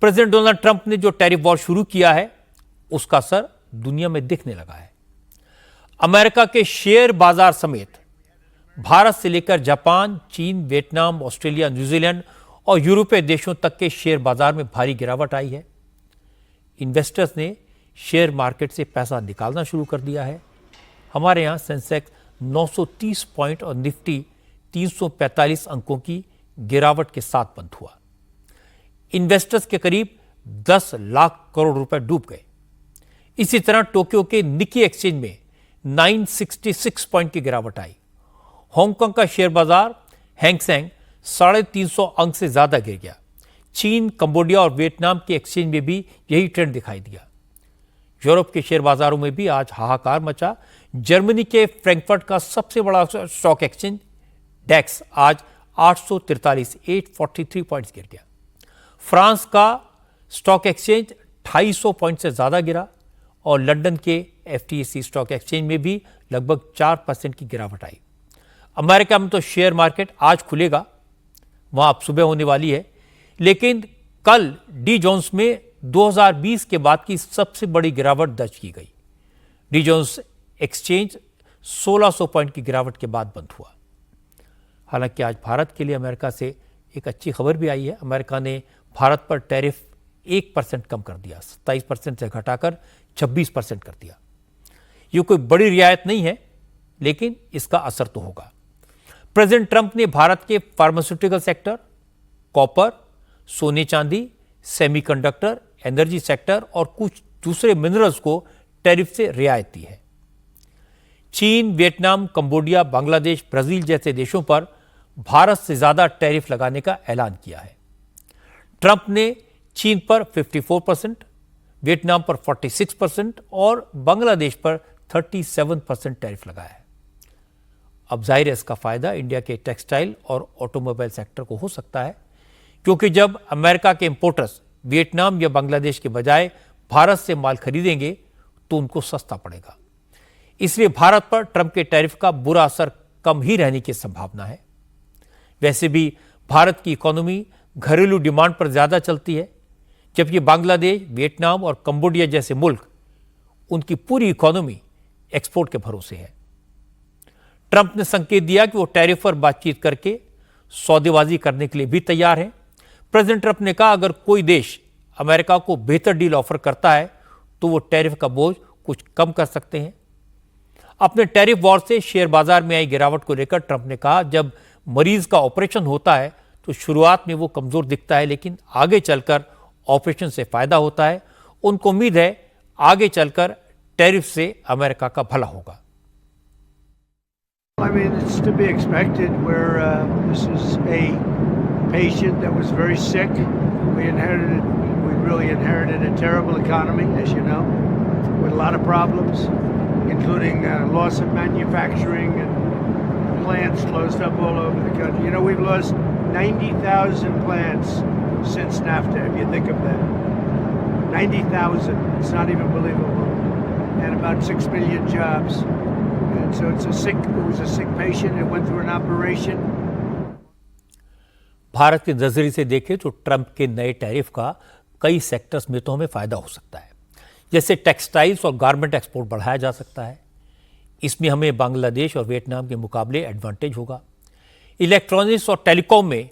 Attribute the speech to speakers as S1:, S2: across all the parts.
S1: President Donald Trump ने जो tariff war शुरू किया है उसका असर दुनिया में दिखने लगा है। अमेरिका के शेयर बाजार समेत भारत से लेकर जापान, चीन, वियतनाम, ऑस्ट्रेलिया, न्यूजीलैंड और यूरोपीय देशों तक के शेयर बाजार में भारी गिरावट आई है। इन्वेस्टर्स ने शेयर मार्केट से पैसा निकालना शुरू कर दिया है। हमारे यहाँ सेंसेक्स 930 पॉइंट और निफ्टी 345 अंकों की गिरावट के साथ बंद हुआ। इन्वेस्टर्स के करीब 10 लाख करोड़ रुपए डूब गए। इसी तरह टोक्यो के निकी एक्सचेंज में 966 पॉइंट की गिरावट आई। हांगकांग का शेयर बाजार हैंगसेंग 350 अंक से ज्यादा गिर गया। चीन, कंबोडिया और वियतनाम के एक्सचेंज में भी यही ट्रेंड दिखाई दिया। यूरोप के शेयर बाजारों में भी आज हाहाकार मचा। जर्मनी के फ्रैंकफर्ट का सबसे बड़ा स्टॉक एक्सचेंज डेक्स आज 843 पॉइंट्स गिर गया। फ्रांस का स्टॉक एक्सचेंज 250 पॉइंट से ज्यादा गिरा और लंदन के एफटीसी स्टॉक एक्सचेंज में भी लगभग 4% की गिरावट आई। अमेरिका में तो शेयर मार्केट आज खुलेगा, वहां अब सुबह होने वाली है, लेकिन कल डी जोन्स में 2020 के बाद की सबसे बड़ी गिरावट दर्ज की गई। डी जोन्स एक्सचेंज 1600 पॉइंट की गिरावट के बाद बंद हुआ। हालांकि आज भारत के लिए अमेरिका से एक अच्छी खबर भी आई है। अमेरिका ने भारत पर टैरिफ 1% कम कर दिया, 27% से घटाकर 26% कर दिया। यह कोई बड़ी रियायत नहीं है, लेकिन इसका असर तो होगा। प्रेसिडेंट ट्रंप ने भारत के फार्मास्यूटिकल सेक्टर, कॉपर, सोने चांदी, सेमीकंडक्टर, एनर्जी सेक्टर और कुछ दूसरे मिनरल्स को टैरिफ से रियायत दी है। चीन, वियतनाम, कंबोडिया, बांग्लादेश, ब्राजील जैसे देशों पर भारत से ज्यादा टैरिफ लगाने का ऐलान किया है। ट्रंप ने चीन पर 54%, वियतनाम पर 46% और बांग्लादेश पर 37% टैरिफ लगाया है। अब जाहिर है इसका फायदा इंडिया के टेक्सटाइल और ऑटोमोबाइल सेक्टर को हो सकता है, क्योंकि जब अमेरिका के इंपोर्टर्स वियतनाम या बांग्लादेश के बजाय भारत से माल खरीदेंगे तो उनको सस्ता पड़ेगा। इसलिए भारत पर ट्रंप के टैरिफ का बुरा असर कम ही रहने की संभावना है। वैसे भी भारत की इकोनॉमी घरेलू डिमांड पर ज्यादा चलती है, जबकि बांग्लादेश, वियतनाम और कंबोडिया जैसे मुल्क, उनकी पूरी इकोनॉमी एक्सपोर्ट के भरोसे है। ट्रंप ने संकेत दिया कि वो टैरिफ पर बातचीत करके सौदेबाजी करने के लिए भी तैयार हैं। प्रेसिडेंट ट्रंप ने कहा, अगर कोई देश अमेरिका को बेहतर डील ऑफर करता है तो वो टैरिफ का बोझ कुछ कम कर सकते हैं। अपने टैरिफ वॉर से शेयर बाजार में आई गिरावट को लेकर ट्रंप ने कहा, जब मरीज का ऑपरेशन होता है तो शुरुआत में वो कमजोर दिखता है, लेकिन आगे चलकर ऑपरेशन से फायदा होता है। उनको उम्मीद है आगे चलकर टैरिफ से अमेरिका का भला होगा।
S2: I mean, it's to be expected. This is a patient that was very sick. We really inherited a terrible economy, as you know, with a lot of problems, including loss of manufacturing and plants closed up all over the country. You know, we've lost 90,000 plants since NAFTA, if you think of that. 90,000. It's not even believable. And about 6 million jobs. And so it was a sick patient. It went through an operation.
S1: Bharat की नजरिए से देखें तो Trump के नए tariff का कई sectors में तो हमें फायदा हो सकता है। जैसे टेक्सटाइल्स और गारमेंट एक्सपोर्ट बढ़ाया जा सकता है। इसमें हमें बांग्लादेश और वियतनाम के मुकाबले एडवांटेज होगा। इलेक्ट्रॉनिक्स और टेलीकॉम में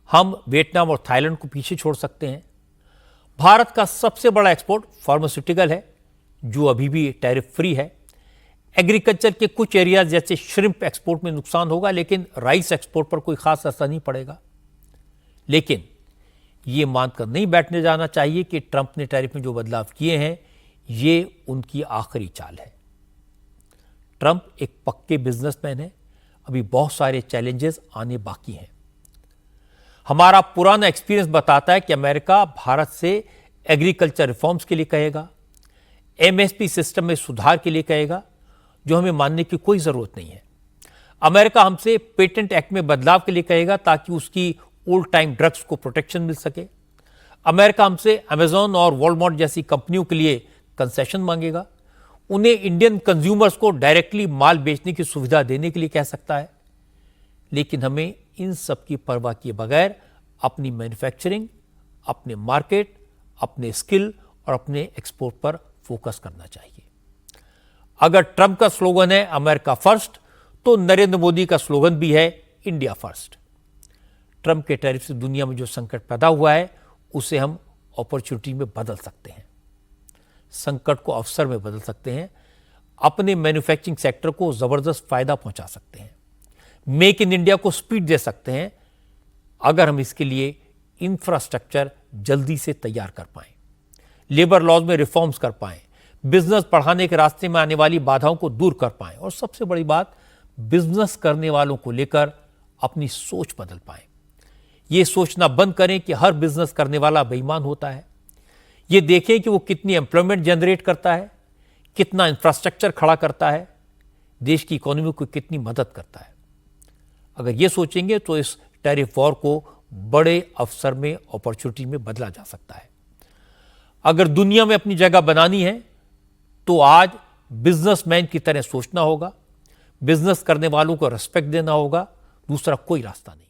S1: हम वियतनाम और थाईलैंड को पीछे छोड़ सकते हैं। भारत का सबसे बड़ा एक्सपोर्ट फार्मास्यूटिकल है, जो अभी भी टैरिफ फ्री है। एग्रीकल्चर के कुछ एरियाज जैसे श्रिम्प एक्सपोर्ट में नुकसान होगा, लेकिन राइस एक्सपोर्ट पर कोई खास असर नहीं पड़ेगा। लेकिन यह मानकर नहीं बैठने जाना चाहिए कि ट्रंप ने टैरिफ में जो बदलाव किए हैं ये उनकी आखिरी चाल है। ट्रंप एक पक्के बिजनेसमैन है, अभी बहुत सारे चैलेंजेस आने बाकी हैं। हमारा पुराना एक्सपीरियंस बताता है कि अमेरिका भारत से एग्रीकल्चर रिफॉर्म्स के लिए कहेगा, एमएसपी सिस्टम में सुधार के लिए कहेगा, जो हमें मानने की कोई जरूरत नहीं है। अमेरिका हमसे पेटेंट एक्ट में बदलाव के लिए कहेगा ताकि उसकी ओल्ड टाइम ड्रग्स को प्रोटेक्शन मिल सके। अमेरिका हमसे अमेजॉन और वॉलमार्ट जैसी कंपनियों के लिए कंसेशन मांगेगा। उन्हें इंडियन कंज्यूमर्स को डायरेक्टली माल बेचने की सुविधा देने के लिए कह सकता है। लेकिन हमें इन सब की परवाह किए बगैर अपनी मैन्युफैक्चरिंग, अपने मार्केट, अपने स्किल और अपने एक्सपोर्ट पर फोकस करना चाहिए। अगर ट्रंप का स्लोगन है अमेरिका फर्स्ट, तो नरेंद्र मोदी का स्लोगन भी है इंडिया फर्स्ट। ट्रंप के टैरिफ से दुनिया में जो संकट पैदा हुआ है उसे हम अपॉर्चुनिटी में बदल सकते हैं, संकट को अवसर में बदल सकते हैं, अपने मैन्युफैक्चरिंग सेक्टर को जबरदस्त फायदा पहुंचा सकते हैं, मेक इन इंडिया को स्पीड दे सकते हैं अगर हम इसके लिए इंफ्रास्ट्रक्चर जल्दी से तैयार कर पाएं, लेबर लॉज में रिफॉर्म्स कर पाएं, बिजनेस बढ़ाने के रास्ते में आने वाली बाधाओं को दूर कर पाएं और सबसे बड़ी बात, बिजनेस करने वालों को लेकर अपनी सोच बदल पाएं। ये सोचना बंद करें कि हर बिजनेस करने वाला बेईमान होता है। ये देखें कि वो कितनी एम्प्लॉयमेंट जनरेट करता है, कितना इंफ्रास्ट्रक्चर खड़ा करता है, देश की इकोनॉमी को कितनी मदद करता है। अगर ये सोचेंगे तो इस टैरिफ वॉर को बड़े अवसर में, अपॉर्चुनिटी में बदला जा सकता है। अगर दुनिया में अपनी जगह बनानी है तो आज बिजनेसमैन की तरह सोचना होगा, बिजनेस करने वालों को रिस्पेक्ट देना होगा, दूसरा कोई रास्ता नहीं।